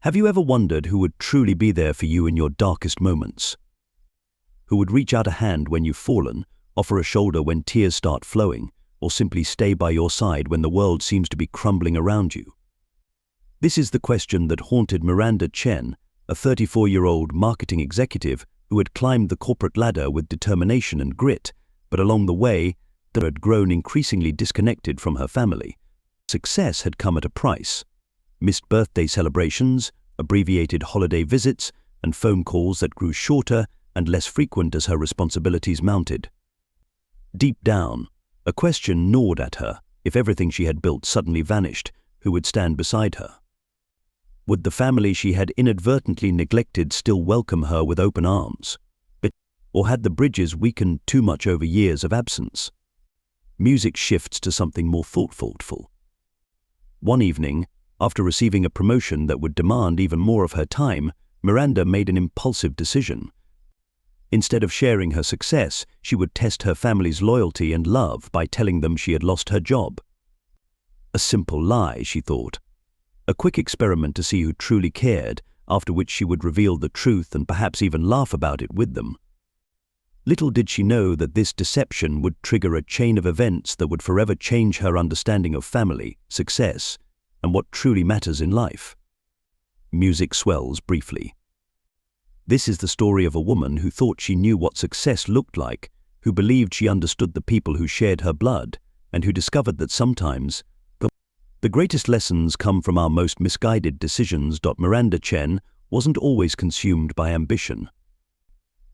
Have you ever wondered who would truly be there for you in your darkest moments? Who would reach out a hand when you've fallen, offer a shoulder when tears start flowing, or simply stay by your side when the world seems to be crumbling around you? This is the question that haunted Miranda Chen, a 34-year-old marketing executive who had climbed the corporate ladder with determination and grit, but along the way, had grown increasingly disconnected from her family. Success had come at a price. Missed birthday celebrations, abbreviated holiday visits, and phone calls that grew shorter and less frequent as her responsibilities mounted. Deep down, a question gnawed at her: if everything she had built suddenly vanished, who would stand beside her? Would the family she had inadvertently neglected still welcome her with open arms? Or had the bridges weakened too much over years of absence? Music shifts to something more thoughtful. One evening, after receiving a promotion that would demand even more of her time, Miranda made an impulsive decision. Instead of sharing her success, she would test her family's loyalty and love by telling them she had lost her job. A simple lie, she thought. A quick experiment to see who truly cared, after which she would reveal the truth and perhaps even laugh about it with them. Little did she know that this deception would trigger a chain of events that would forever change her understanding of family, success, and what truly matters in life. Music swells briefly. This is the story of a woman who thought she knew what success looked like, who believed she understood the people who shared her blood, and who discovered that sometimes the greatest lessons come from our most misguided decisions. Miranda Chen wasn't always consumed by ambition.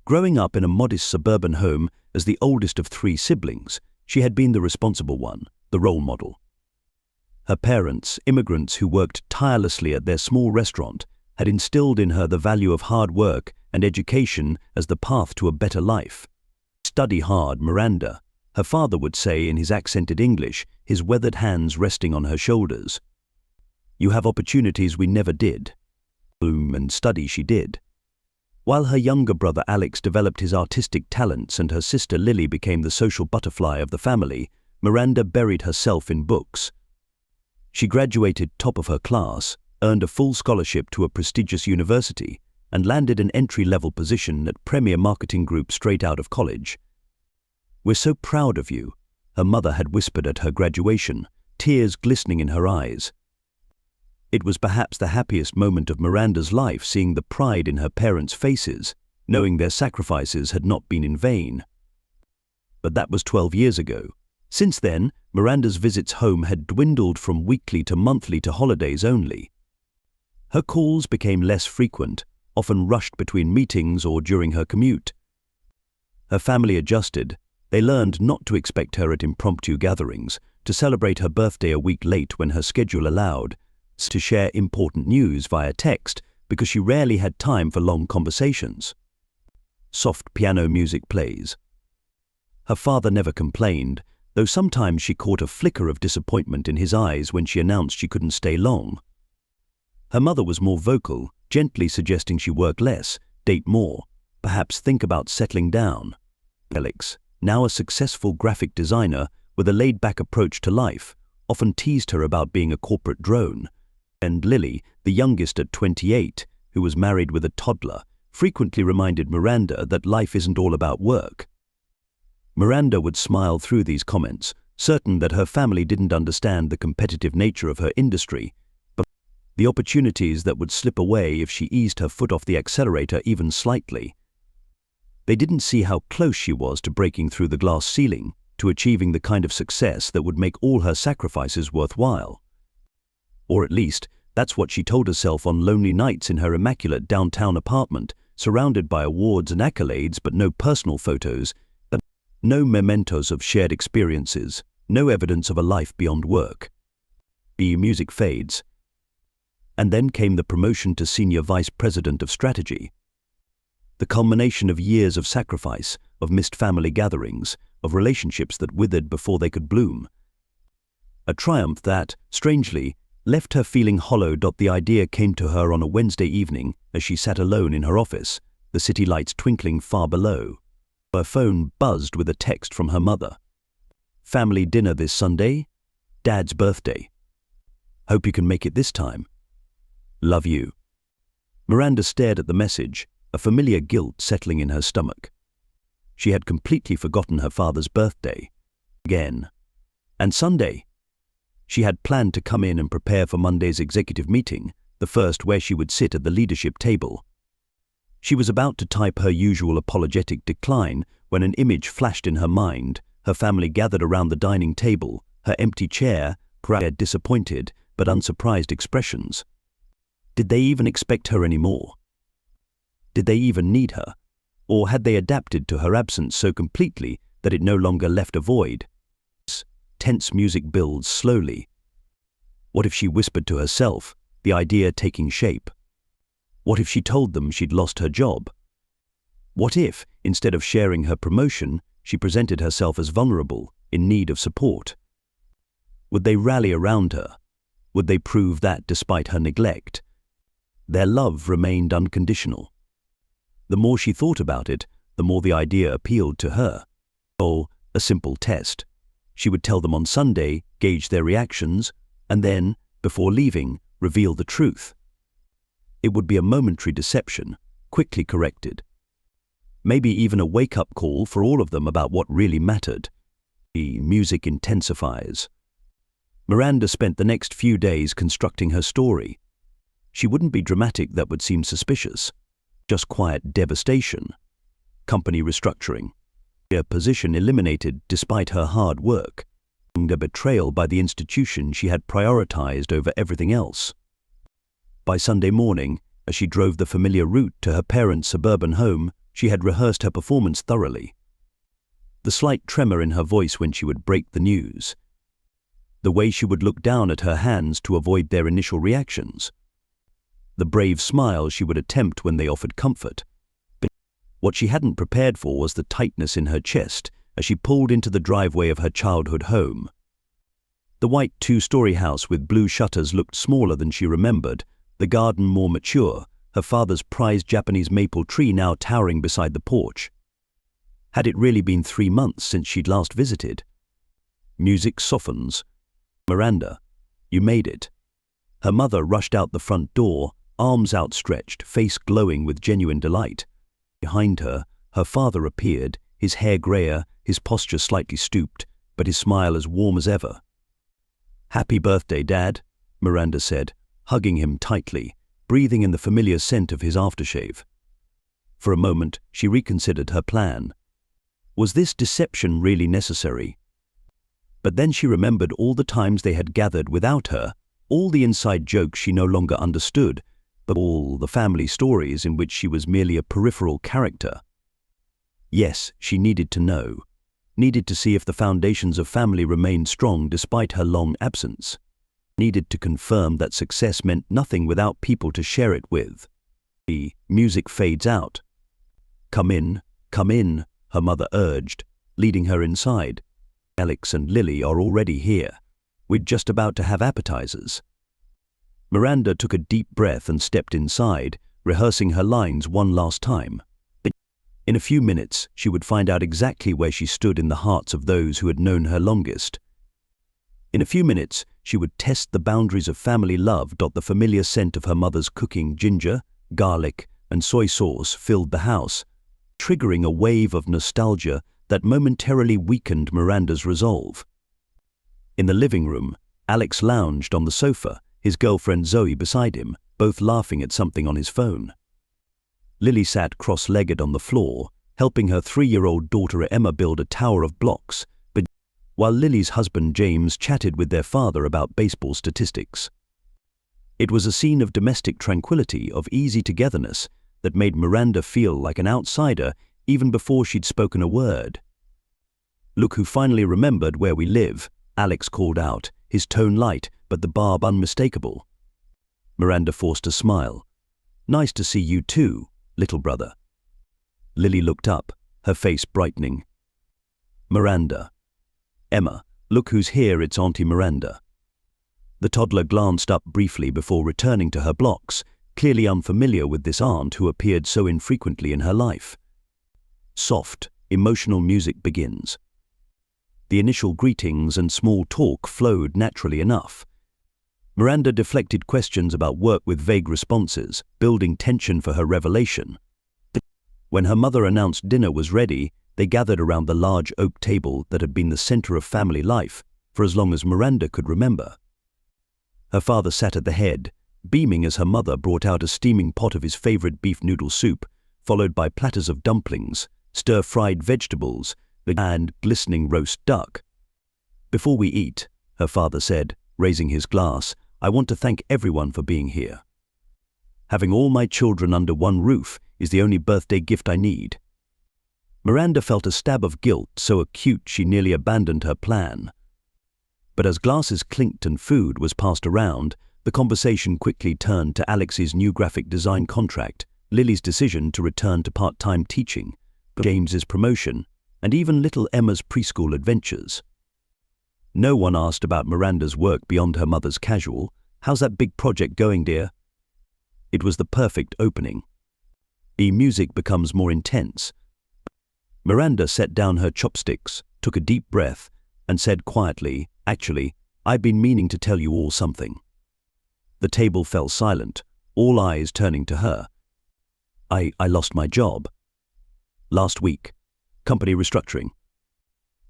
Growing up in a modest suburban home as the oldest of 3 siblings, she had been the responsible one, the role model. Her parents, immigrants who worked tirelessly at their small restaurant, had instilled in her the value of hard work and education as the path to a better life. "Study hard, Miranda," her father would say in his accented English, his weathered hands resting on her shoulders. "You have opportunities we never did." And study she did. While her younger brother Alex developed his artistic talents and her sister Lily became the social butterfly of the family, Miranda buried herself in books. She graduated top of her class, earned a full scholarship to a prestigious university, and landed an entry-level position at Premier Marketing Group straight out of college. "We're so proud of you," her mother had whispered at her graduation, tears glistening in her eyes. It was perhaps the happiest moment of Miranda's life, seeing the pride in her parents' faces, knowing their sacrifices had not been in vain. But that was 12 years ago. Since then, Miranda's visits home had dwindled from weekly to monthly to holidays only. Her calls became less frequent, often rushed between meetings or during her commute. Her family adjusted. They learned not to expect her at impromptu gatherings, to celebrate her birthday a week late when her schedule allowed, to share important news via text because she rarely had time for long conversations. Soft piano music plays. Her father never complained, though sometimes she caught a flicker of disappointment in his eyes when she announced she couldn't stay long. Her mother was more vocal, gently suggesting she work less, date more, perhaps think about settling down. Alex, now a successful graphic designer with a laid-back approach to life, often teased her about being a corporate drone. And Lily, the youngest at 28, who was married with a toddler, frequently reminded Miranda that life isn't all about work. Miranda would smile through these comments, certain that her family didn't understand the competitive nature of her industry, but the opportunities that would slip away if she eased her foot off the accelerator even slightly. They didn't see how close she was to breaking through the glass ceiling, to achieving the kind of success that would make all her sacrifices worthwhile. Or at least, that's what she told herself on lonely nights in her immaculate downtown apartment, surrounded by awards and accolades but no personal photos, no mementos of shared experiences, no evidence of a life beyond work. The music fades. And then came the promotion to Senior Vice President of Strategy. The culmination of years of sacrifice, of missed family gatherings, of relationships that withered before they could bloom. A triumph that, strangely, left her feeling hollow. The idea came to her on a Wednesday evening as she sat alone in her office, the city lights twinkling far below. Her phone buzzed with a text from her mother. "Family dinner this Sunday? Dad's birthday. Hope you can make it this time. Love you." Miranda stared at the message, a familiar guilt settling in her stomach. She had completely forgotten her father's birthday. Again. And Sunday. She had planned to come in and prepare for Monday's executive meeting, the first where she would sit at the leadership table. She was about to type her usual apologetic decline when an image flashed in her mind, her family gathered around the dining table, her empty chair, disappointed but unsurprised expressions. Did they even expect her anymore? Did they even need her? Or had they adapted to her absence so completely that it no longer left a void? Tense music builds slowly. What if she whispered to herself, the idea taking shape? What if she told them she'd lost her job? What if, instead of sharing her promotion, she presented herself as vulnerable, in need of support? Would they rally around her? Would they prove that, despite her neglect, their love remained unconditional? The more she thought about it, the more the idea appealed to her. Oh, a simple test. She would tell them on Sunday, gauge their reactions, and then, before leaving, reveal the truth. It would be a momentary deception, quickly corrected. Maybe even a wake-up call for all of them about what really mattered. The music intensifies. Miranda spent the next few days constructing her story. She wouldn't be dramatic, that would seem suspicious. Just quiet devastation. Company restructuring. Her position eliminated despite her hard work. A betrayal by the institution she had prioritized over everything else. By Sunday morning, as she drove the familiar route to her parents' suburban home, she had rehearsed her performance thoroughly. The slight tremor in her voice when she would break the news. The way she would look down at her hands to avoid their initial reactions. The brave smile she would attempt when they offered comfort. But what she hadn't prepared for was the tightness in her chest as she pulled into the driveway of her childhood home. The white two-story house with blue shutters looked smaller than she remembered, the garden more mature, her father's prized Japanese maple tree now towering beside the porch. Had it really been 3 months since she'd last visited? Music softens. Miranda, you made it. Her mother rushed out the front door, arms outstretched, face glowing with genuine delight. Behind her, her father appeared, his hair grayer, his posture slightly stooped, but his smile as warm as ever. "Happy birthday, Dad," Miranda said, hugging him tightly, breathing in the familiar scent of his aftershave. For a moment, she reconsidered her plan. Was this deception really necessary? But then she remembered all the times they had gathered without her, all the inside jokes she no longer understood, but all the family stories in which she was merely a peripheral character. Yes, she needed to know. Needed to see if the foundations of family remained strong despite her long absence. Needed to confirm that success meant nothing without people to share it with. The music fades out. Come in," her mother urged, leading her inside. "Alex and Lily are already here. We're just about to have appetizers." Miranda took a deep breath and stepped inside, rehearsing her lines one last time. In a few minutes, she would find out exactly where she stood in the hearts of those who had known her longest. In a few minutes, she would test the boundaries of family love. The familiar scent of her mother's cooking, ginger, garlic, and soy sauce filled the house, triggering a wave of nostalgia that momentarily weakened Miranda's resolve. In the living room, Alex lounged on the sofa, his girlfriend Zoe beside him, both laughing at something on his phone. Lily sat cross-legged on the floor, helping her 3-year-old daughter Emma build a tower of blocks, while Lily's husband James chatted with their father about baseball statistics. It was a scene of domestic tranquility, of easy togetherness, that made Miranda feel like an outsider even before she'd spoken a word. "Look who finally remembered where we live," Alex called out, his tone light but the barb unmistakable. Miranda forced a smile. "Nice to see you too, little brother." Lily looked up, her face brightening. "Miranda." "Emma, look who's here, it's Auntie Miranda." The toddler glanced up briefly before returning to her blocks, clearly unfamiliar with this aunt who appeared so infrequently in her life. Soft, emotional music begins. The initial greetings and small talk flowed naturally enough. Miranda deflected questions about work with vague responses, building tension for her revelation. When her mother announced dinner was ready, they gathered around the large oak table that had been the center of family life for as long as Miranda could remember. Her father sat at the head, beaming as her mother brought out a steaming pot of his favorite beef noodle soup, followed by platters of dumplings, stir-fried vegetables, and glistening roast duck. "Before we eat," her father said, raising his glass, "I want to thank everyone for being here. Having all my children under one roof is the only birthday gift I need." Miranda felt a stab of guilt so acute she nearly abandoned her plan. But as glasses clinked and food was passed around, the conversation quickly turned to Alex's new graphic design contract, Lily's decision to return to part-time teaching, James's promotion, and even little Emma's preschool adventures. No one asked about Miranda's work beyond her mother's casual, "How's that big project going, dear?" It was the perfect opening. The music becomes more intense. Miranda set down her chopsticks, took a deep breath, and said quietly, "Actually, I've been meaning to tell you all something." The table fell silent, all eyes turning to her. I lost my job. Last week. Company restructuring."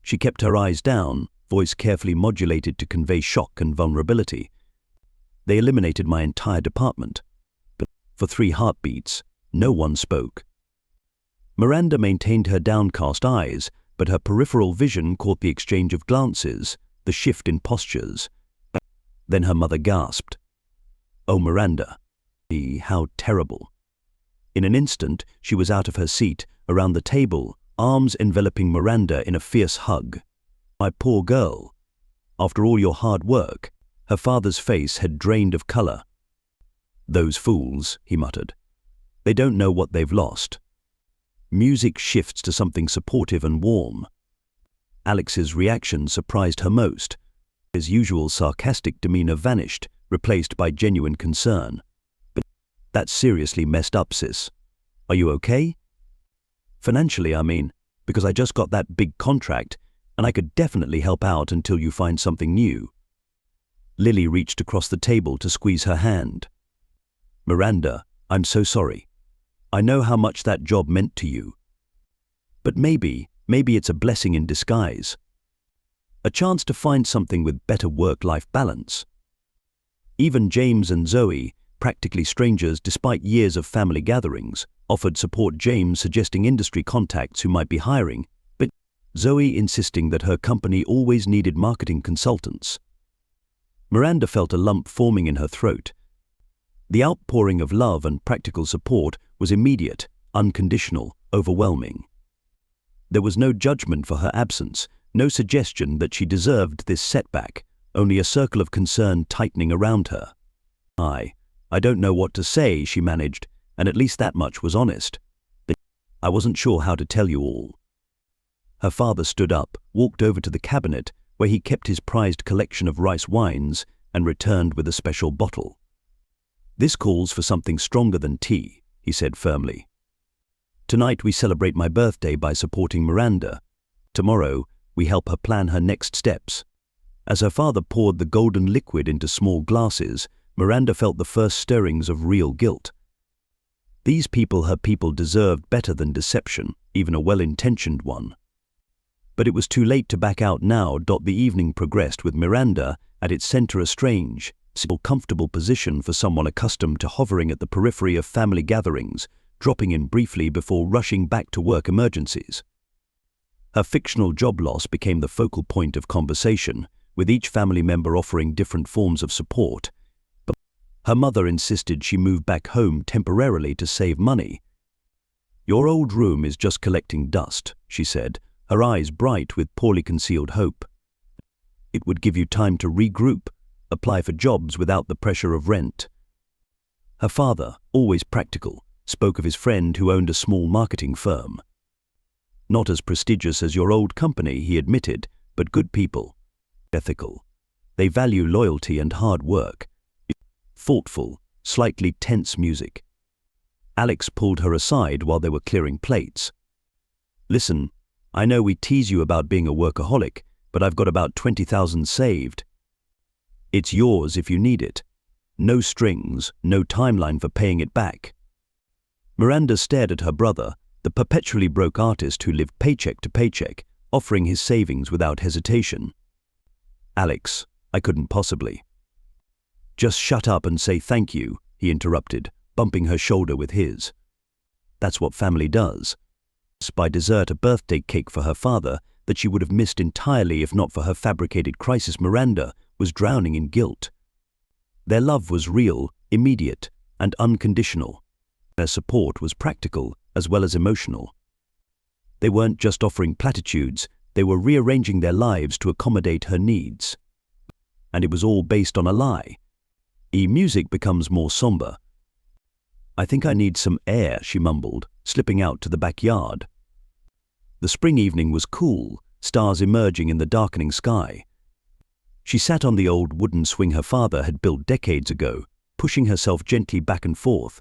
She kept her eyes down, voice carefully modulated to convey shock and vulnerability. "They eliminated my entire department." But for 3 heartbeats, no one spoke. Miranda maintained her downcast eyes, but her peripheral vision caught the exchange of glances, the shift in postures. Then her mother gasped. "Oh, Miranda. How terrible." In an instant, she was out of her seat, around the table, arms enveloping Miranda in a fierce hug. "My poor girl. After all your hard work." Her father's face had drained of color. "Those fools," he muttered. "They don't know what they've lost." Music shifts to something supportive and warm. Alex's reaction surprised her most. His usual sarcastic demeanor vanished, replaced by genuine concern. "But that's seriously messed up, sis. Are you okay?" "Financially, I mean, because I just got that big contract, and I could definitely help out until you find something new." Lily reached across the table to squeeze her hand. "Miranda, I'm so sorry. I know how much that job meant to you. But maybe it's a blessing in disguise. A chance to find something with better work-life balance." Even James and Zoe, practically strangers despite years of family gatherings, offered support, James suggesting industry contacts who might be hiring, but Zoe insisting that her company always needed marketing consultants. Miranda felt a lump forming in her throat. The outpouring of love and practical support was immediate, unconditional, overwhelming. There was no judgment for her absence, no suggestion that she deserved this setback, only a circle of concern tightening around her. I don't know what to say," she managed, and at least that much was honest. "I wasn't sure how to tell you all." Her father stood up, walked over to the cabinet where he kept his prized collection of rice wines, and returned with a special bottle. "This calls for something stronger than tea," he said firmly. "Tonight we celebrate my birthday by supporting Miranda. Tomorrow we help her plan her next steps." As her father poured the golden liquid into small glasses, Miranda felt the first stirrings of real guilt. These people, her people, deserved better than deception, even a well-intentioned one. But it was too late to back out now. The evening progressed with Miranda at its center, a strange, still comfortable position for someone accustomed to hovering at the periphery of family gatherings, dropping in briefly before rushing back to work emergencies. Her fictional job loss became the focal point of conversation, with each family member offering different forms of support. But her mother insisted she move back home temporarily to save money. "Your old room is just collecting dust," she said, her eyes bright with poorly concealed hope. "It would give you time to regroup, apply for jobs without the pressure of rent." Her father, always practical, spoke of his friend who owned a small marketing firm. "Not as prestigious as your old company," he admitted, "but good people. Ethical. They value loyalty and hard work." Thoughtful, slightly tense music. Alex pulled her aside while they were clearing plates. "Listen, I know we tease you about being a workaholic, but I've got about 20,000 saved." It's yours if you need it. No strings, no timeline for paying it back. Miranda stared at her brother, the perpetually broke artist who lived paycheck to paycheck, offering his savings without hesitation. Alex, I couldn't possibly. Just shut up and say thank you, he interrupted, bumping her shoulder with his. That's what family does. Buy dessert a birthday cake for her father that she would have missed entirely if not for her fabricated crisis. Miranda was drowning in guilt. Their love was real, immediate, and unconditional. Their support was practical as well as emotional. They weren't just offering platitudes, they were rearranging their lives to accommodate her needs. And it was all based on a lie. Music becomes more somber. I think I need some air, she mumbled, slipping out to the backyard. The spring evening was cool, stars emerging in the darkening sky. She sat on the old wooden swing her father had built decades ago, pushing herself gently back and forth,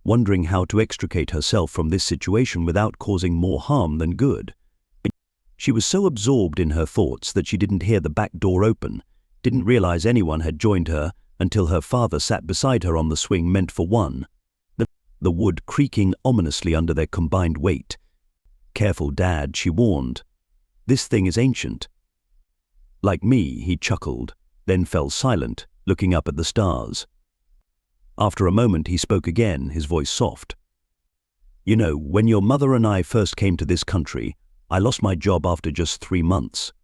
wondering how to extricate herself from this situation without causing more harm than good. She was so absorbed in her thoughts that she didn't hear the back door open, didn't realize anyone had joined her until her father sat beside her on the swing meant for one, the wood creaking ominously under their combined weight. Careful, Dad, she warned. This thing is ancient. Like me, he chuckled, then fell silent, looking up at the stars. After a moment he spoke again, his voice soft. You know, when your mother and I first came to this country, I lost my job after just 3 months.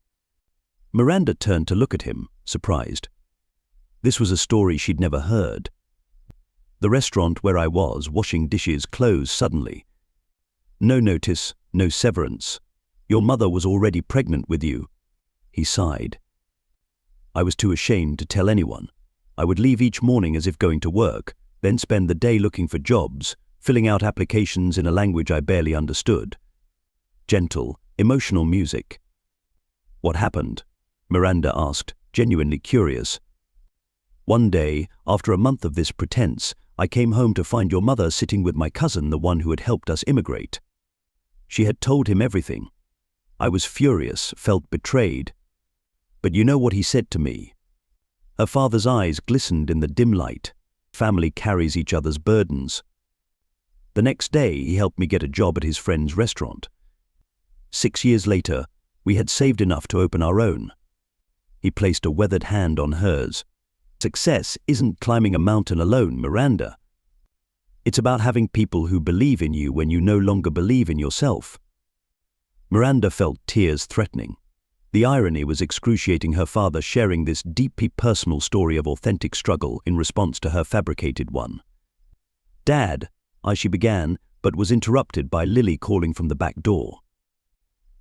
Miranda turned to look at him, surprised. This was a story she'd never heard. The restaurant where I was washing dishes closed suddenly. No notice, no severance. Your mother was already pregnant with you. He sighed. I was too ashamed to tell anyone. I would leave each morning as if going to work, then spend the day looking for jobs, filling out applications in a language I barely understood. Gentle, emotional music. What happened? Miranda asked, genuinely curious. One day, after a month of this pretense, I came home to find your mother sitting with my cousin, the one who had helped us immigrate. She had told him everything. I was furious, felt betrayed. But you know what he said to me? Her father's eyes glistened in the dim light. Family carries each other's burdens. The next day, he helped me get a job at his friend's restaurant. 6 years later, we had saved enough to open our own. He placed a weathered hand on hers. Success isn't climbing a mountain alone, Miranda. It's about having people who believe in you when you no longer believe in yourself. Miranda felt tears threatening. The irony was excruciating, her father sharing this deeply personal story of authentic struggle in response to her fabricated one. Dad, she began, but was interrupted by Lily calling from the back door.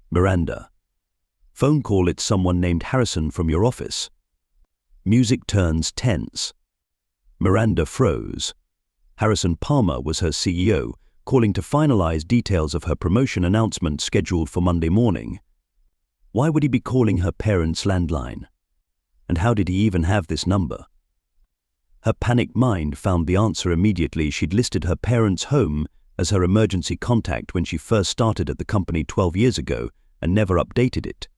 Miranda. Phone call, it's someone named Harrison from your office. Music turns tense. Miranda froze. Harrison Palmer was her CEO, calling to finalize details of her promotion announcement scheduled for Monday morning. Why would he be calling her parents' landline? And how did he even have this number? Her panicked mind found the answer immediately. She'd listed her parents' home as her emergency contact when she first started at the company 12 years ago and never updated it.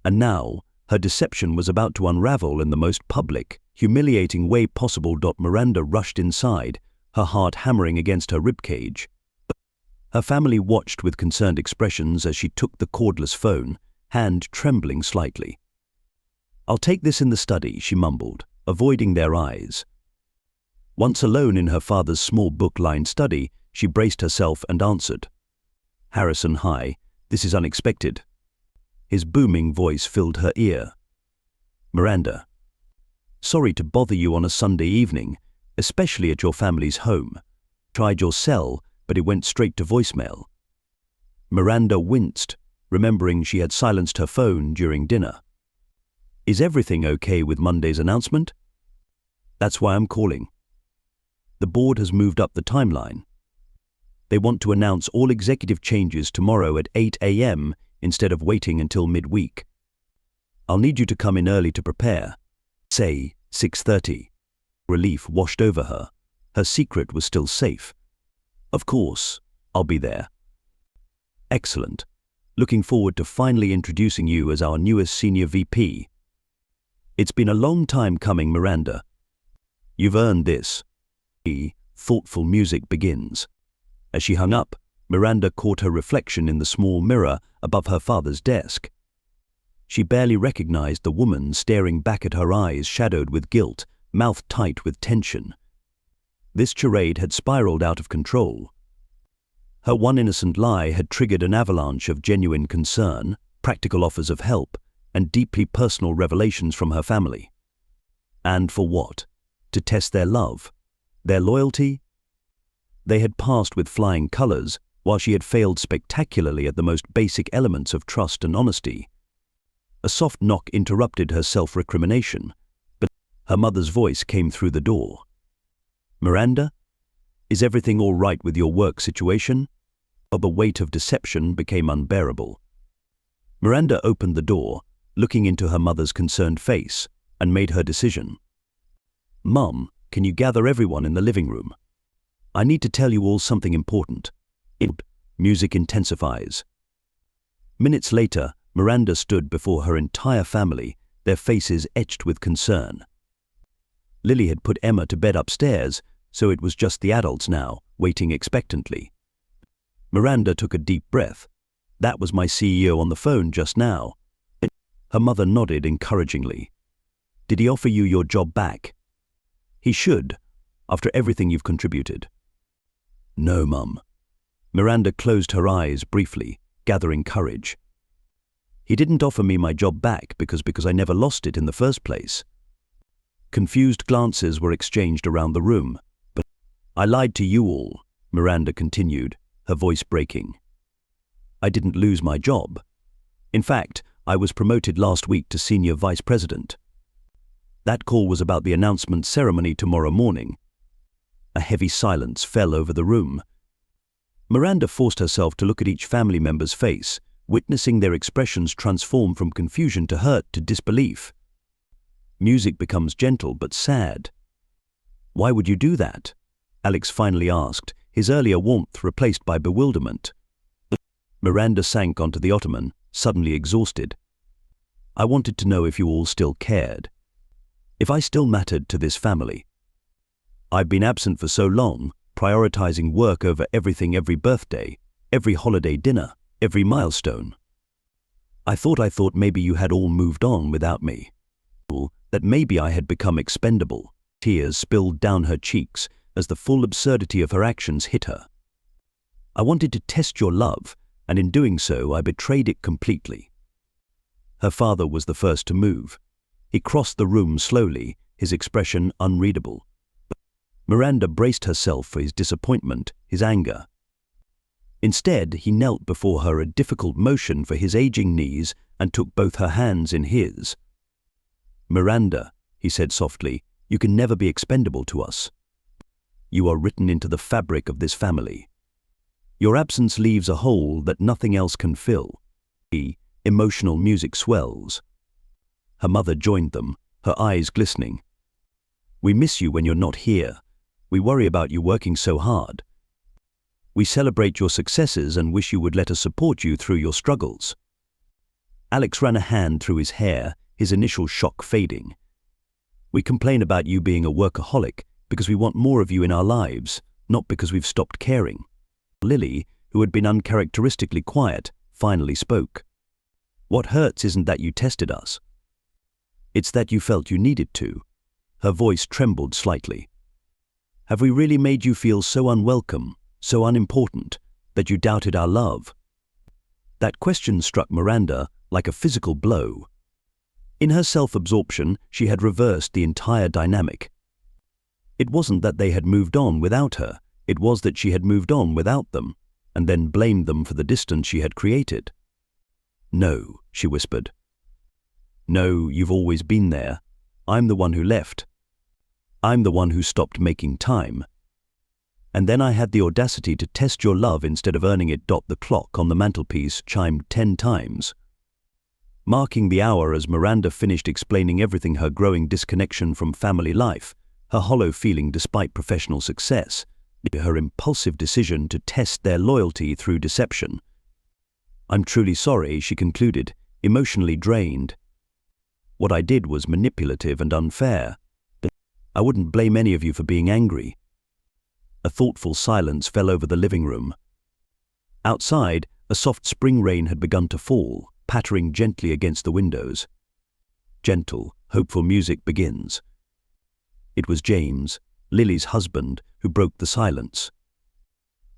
And now, her deception was about to unravel in the most public, humiliating way possible. Miranda rushed inside, her heart hammering against her ribcage. Her family watched with concerned expressions as she took the cordless phone, hand trembling slightly. I'll take this in the study, she mumbled, avoiding their eyes. Once alone in her father's small book-lined study, she braced herself and answered. Harrison, hi, this is unexpected. His booming voice filled her ear. Miranda. Sorry to bother you on a Sunday evening, especially at your family's home. Tried your cell, but it went straight to voicemail. Miranda winced, remembering she had silenced her phone during dinner. Is everything okay with Monday's announcement? That's why I'm calling. The board has moved up the timeline. They want to announce all executive changes tomorrow at 8 a.m. instead of waiting until midweek. I'll need you to come in early to prepare. Say 6:30. Relief washed over her. Her secret was still safe. Of course, I'll be there. Excellent. Looking forward to finally introducing you as our newest senior VP. It's been a long time coming, Miranda. You've earned this. Thoughtful music begins. As she hung up, Miranda caught her reflection in the small mirror above her father's desk. She barely recognized the woman staring back at her, eyes shadowed with guilt, mouth tight with tension. This charade had spiraled out of control. Her one innocent lie had triggered an avalanche of genuine concern, practical offers of help, and deeply personal revelations from her family. And for what? To test their love? Their loyalty? They had passed with flying colors, while she had failed spectacularly at the most basic elements of trust and honesty. A soft knock interrupted her self-recrimination, but her mother's voice came through the door. "Miranda, is everything all right with your work situation?" The weight of deception became unbearable. Miranda opened the door, looking into her mother's concerned face, and made her decision. "Mum, can you gather everyone in the living room? I need to tell you all something important." Music intensifies. Minutes later, Miranda stood before her entire family, their faces etched with concern. Lily had put Emma to bed upstairs, so it was just the adults now, waiting expectantly. Miranda took a deep breath. "That was my CEO on the phone just now." Her mother nodded encouragingly. "Did he offer you your job back?" "He should, after everything you've contributed." "No, Mum." Miranda closed her eyes briefly, gathering courage. "He didn't offer me my job back because I never lost it in the first place." Confused glances were exchanged around the room. "But I lied to you all," Miranda continued, her voice breaking. "I didn't lose my job. In fact, I was promoted last week to senior vice president. That call was about the announcement ceremony tomorrow morning." A heavy silence fell over the room. Miranda forced herself to look at each family member's face, witnessing their expressions transform from confusion to hurt to disbelief. Music becomes gentle but sad. "Why would you do that?" Alex finally asked, his earlier warmth replaced by bewilderment. Miranda sank onto the ottoman, suddenly exhausted. "I wanted to know if you all still cared. If I still mattered to this family. I've been absent for so long, prioritizing work over everything, every birthday, every holiday dinner, every milestone. I thought maybe you had all moved on without me. That maybe I had become expendable." Tears spilled down her cheeks as the full absurdity of her actions hit her. "I wanted to test your love, and in doing so I betrayed it completely." Her father was the first to move. He crossed the room slowly, his expression unreadable. Miranda braced herself for his disappointment, his anger. Instead, he knelt before her, a difficult motion for his aging knees, and took both her hands in his. "Miranda," he said softly, "you can never be expendable to us. You are written into the fabric of this family. Your absence leaves a hole that nothing else can fill." Emotional music swells. Her mother joined them, her eyes glistening. "We miss you when you're not here. We worry about you working so hard. We celebrate your successes and wish you would let us support you through your struggles." Alex ran a hand through his hair, his initial shock fading. "We complain about you being a workaholic because we want more of you in our lives, not because we've stopped caring." Lily, who had been uncharacteristically quiet, finally spoke. "What hurts isn't that you tested us. It's that you felt you needed to." Her voice trembled slightly. "Have we really made you feel so unwelcome, so unimportant, that you doubted our love?" That question struck Miranda like a physical blow. In her self-absorption, she had reversed the entire dynamic. It wasn't that they had moved on without her, it was that she had moved on without them, and then blamed them for the distance she had created. "No," she whispered. "No, you've always been there. I'm the one who left. I'm the one who stopped making time. And then I had the audacity to test your love instead of earning it." The clock on the mantelpiece chimed 10 times. Marking the hour as Miranda finished explaining everything, her growing disconnection from family life, her hollow feeling despite professional success, her impulsive decision to test their loyalty through deception. "I'm truly sorry," she concluded, emotionally drained. What I did was manipulative and unfair. I wouldn't blame any of you for being angry." A thoughtful silence fell over the living room. Outside, a soft spring rain had begun to fall, pattering gently against the windows. Gentle, hopeful music begins. It was James, Lily's husband, who broke the silence.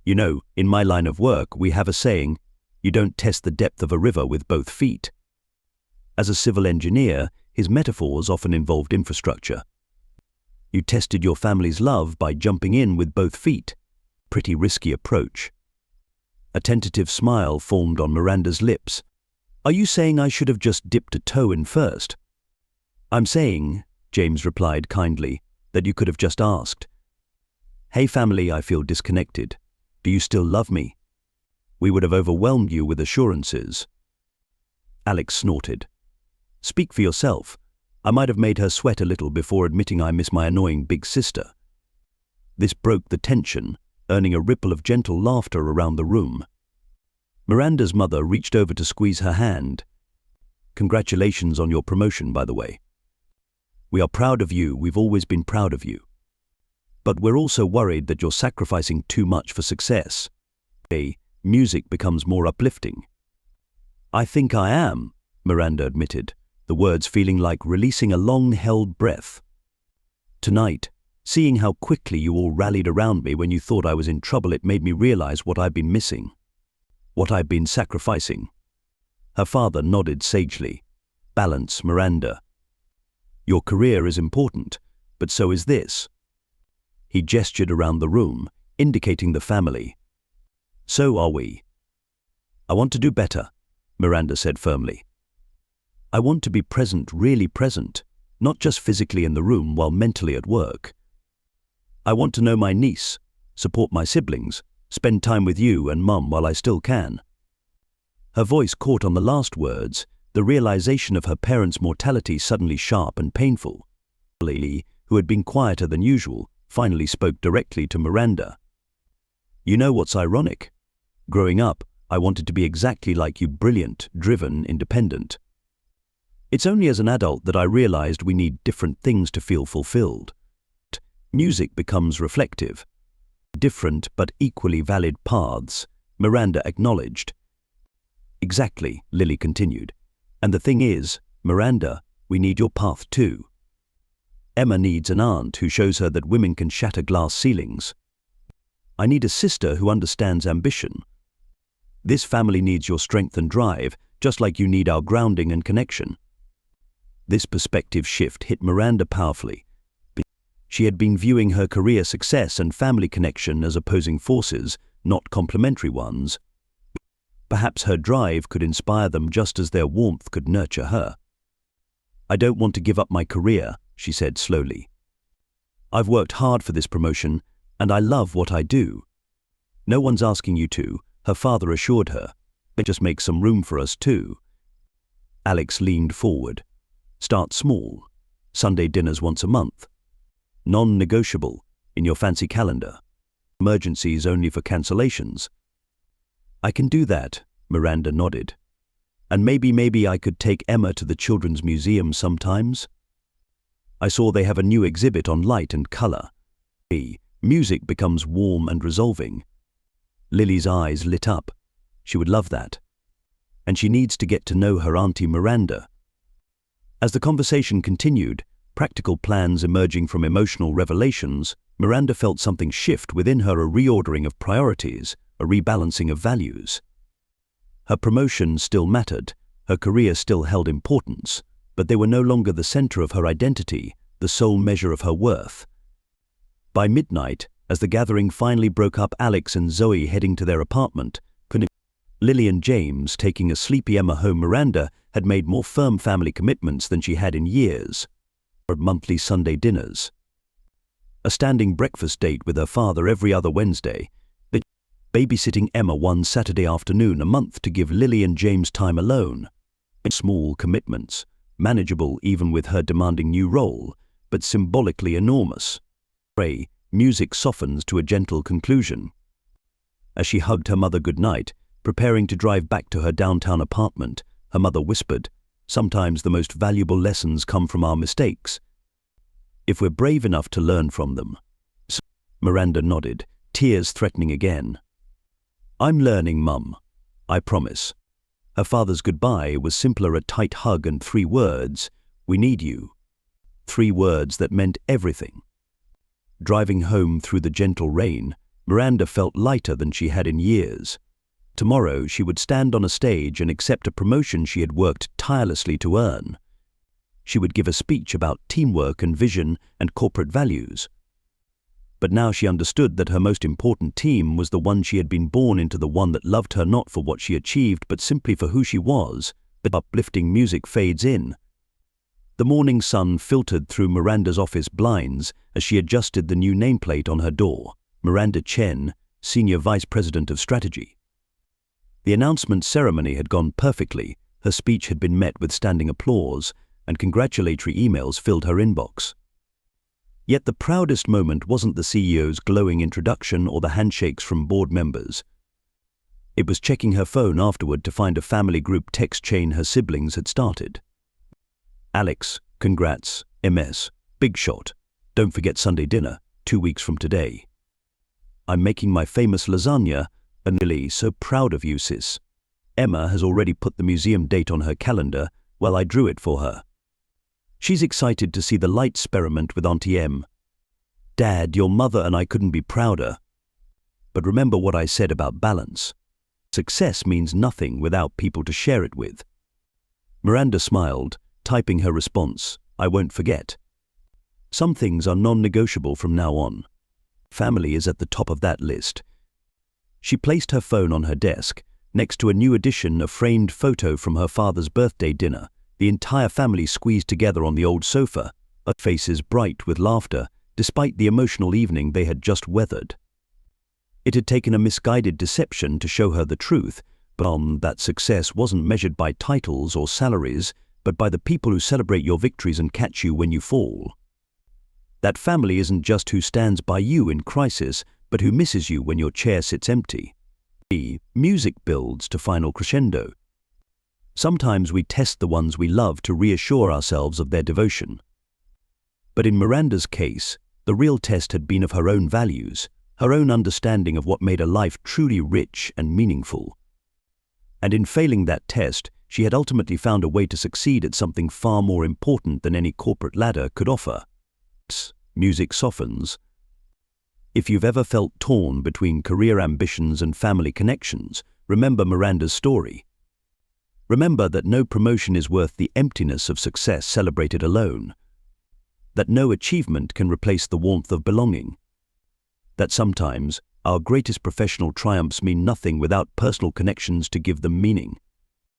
"You know, in my line of work, we have a saying, you don't test the depth of a river with both feet." As a civil engineer, his metaphors often involved infrastructure. You tested your family's love by jumping in with both feet. Pretty risky approach. A tentative smile formed on Miranda's lips. "Are you saying I should have just dipped a toe in first?" "I'm saying," James replied kindly, "that you could have just asked. Hey family, I feel disconnected. Do you still love me?" We would have overwhelmed you with assurances. Alex snorted. "Speak for yourself. I might have made her sweat a little before admitting I miss my annoying big sister." This broke the tension, earning a ripple of gentle laughter around the room. Miranda's mother reached over to squeeze her hand. "Congratulations on your promotion, by the way. We are proud of you, we've always been proud of you. But we're also worried that you're sacrificing too much for success. Music becomes more uplifting." "I think I am," Miranda admitted, the words feeling like releasing a long-held breath. "Tonight, seeing how quickly you all rallied around me when you thought I was in trouble, it made me realize what I've been missing. What I've been sacrificing." Her father nodded sagely. "Balance, Miranda. Your career is important, but so is this." He gestured around the room, indicating the family. "So are we." "I want to do better," Miranda said firmly. "I want to be present, really present, not just physically in the room while mentally at work. I want to know my niece, support my siblings, spend time with you and Mum while I still can." Her voice caught on the last words, the realization of her parents' mortality suddenly sharp and painful. Lily, who had been quieter than usual, finally spoke directly to Miranda. "You know what's ironic? Growing up, I wanted to be exactly like you, brilliant, driven, independent. It's only as an adult that I realized we need different things to feel fulfilled. Music becomes reflective. Different but equally valid paths," Miranda acknowledged. "Exactly," Lily continued. "And the thing is, Miranda, we need your path too. Emma needs an aunt who shows her that women can shatter glass ceilings. I need a sister who understands ambition. This family needs your strength and drive, just like you need our grounding and connection." This perspective shift hit Miranda powerfully. She had been viewing her career success and family connection as opposing forces, not complementary ones. Perhaps her drive could inspire them just as their warmth could nurture her. "I don't want to give up my career," she said slowly. "I've worked hard for this promotion, and I love what I do." "No one's asking you to," her father assured her. "Just make some room for us too." Alex leaned forward. "Start small. Sunday dinners once a month. Non-negotiable, in your fancy calendar. Emergencies only for cancellations." "I can do that," Miranda nodded. "And maybe I could take Emma to the Children's Museum sometimes. I saw they have a new exhibit on light and color. Music becomes warm and resolving." Lily's eyes lit up. She would love that. And she needs to get to know her Auntie Miranda. As the conversation continued, practical plans emerging from emotional revelations, Miranda felt something shift within her, a reordering of priorities, a rebalancing of values. Her promotion still mattered, her career still held importance, but they were no longer the center of her identity, the sole measure of her worth. By midnight, as the gathering finally broke up, Alex and Zoe heading to their apartment, Lily and James taking a sleepy Emma home, Miranda had made more firm family commitments than she had in years. Her monthly Sunday dinners. A standing breakfast date with her father every other Wednesday. Babysitting Emma one Saturday afternoon a month to give Lily and James time alone. Small commitments, manageable even with her demanding new role, but symbolically enormous. Music softens to a gentle conclusion. As she hugged her mother goodnight, preparing to drive back to her downtown apartment, her mother whispered, Sometimes the most valuable lessons come from our mistakes, if we're brave enough to learn from them. Miranda nodded, tears threatening again. I'm learning, Mum. I promise. Her father's goodbye was simpler a tight hug and 3 words, we need you. 3 words that meant everything. Driving home through the gentle rain, Miranda felt lighter than she had in years. Tomorrow she would stand on a stage and accept a promotion she had worked tirelessly to earn. She would give a speech about teamwork and vision and corporate values. But now she understood that her most important team was the one she had been born into, the one that loved her not for what she achieved but simply for who she was. The uplifting music fades in. The morning sun filtered through Miranda's office blinds as she adjusted the new nameplate on her door, Miranda Chen, Senior Vice President of Strategy. The announcement ceremony had gone perfectly, her speech had been met with standing applause, and congratulatory emails filled her inbox. Yet the proudest moment wasn't the CEO's glowing introduction or the handshakes from board members. It was checking her phone afterward to find a family group text chain her siblings had started. Alex, congrats, MS, big shot. Don't forget Sunday dinner, 2 weeks from today. I'm making my famous lasagna, and really so proud of you, sis. Emma has already put the museum date on her calendar, well, I drew it for her. She's excited to see the light experiment with Auntie M. Dad, your mother and I couldn't be prouder. But remember what I said about balance. Success means nothing without people to share it with. Miranda smiled, typing her response, I won't forget. Some things are non-negotiable from now on. Family is at the top of that list. She placed her phone on her desk, next to a new edition, a framed photo from her father's birthday dinner, the entire family squeezed together on the old sofa, their faces bright with laughter, despite the emotional evening they had just weathered. It had taken a misguided deception to show her the truth, but that success wasn't measured by titles or salaries, but by the people who celebrate your victories and catch you when you fall. That family isn't just who stands by you in crisis, but who misses you when your chair sits empty. The music builds to final crescendo. Sometimes we test the ones we love to reassure ourselves of their devotion. But in Miranda's case, the real test had been of her own values, her own understanding of what made a life truly rich and meaningful. And in failing that test, she had ultimately found a way to succeed at something far more important than any corporate ladder could offer. Music softens. If you've ever felt torn between career ambitions and family connections, remember Miranda's story. Remember that no promotion is worth the emptiness of success celebrated alone. That no achievement can replace the warmth of belonging. That sometimes our greatest professional triumphs mean nothing without personal connections to give them meaning.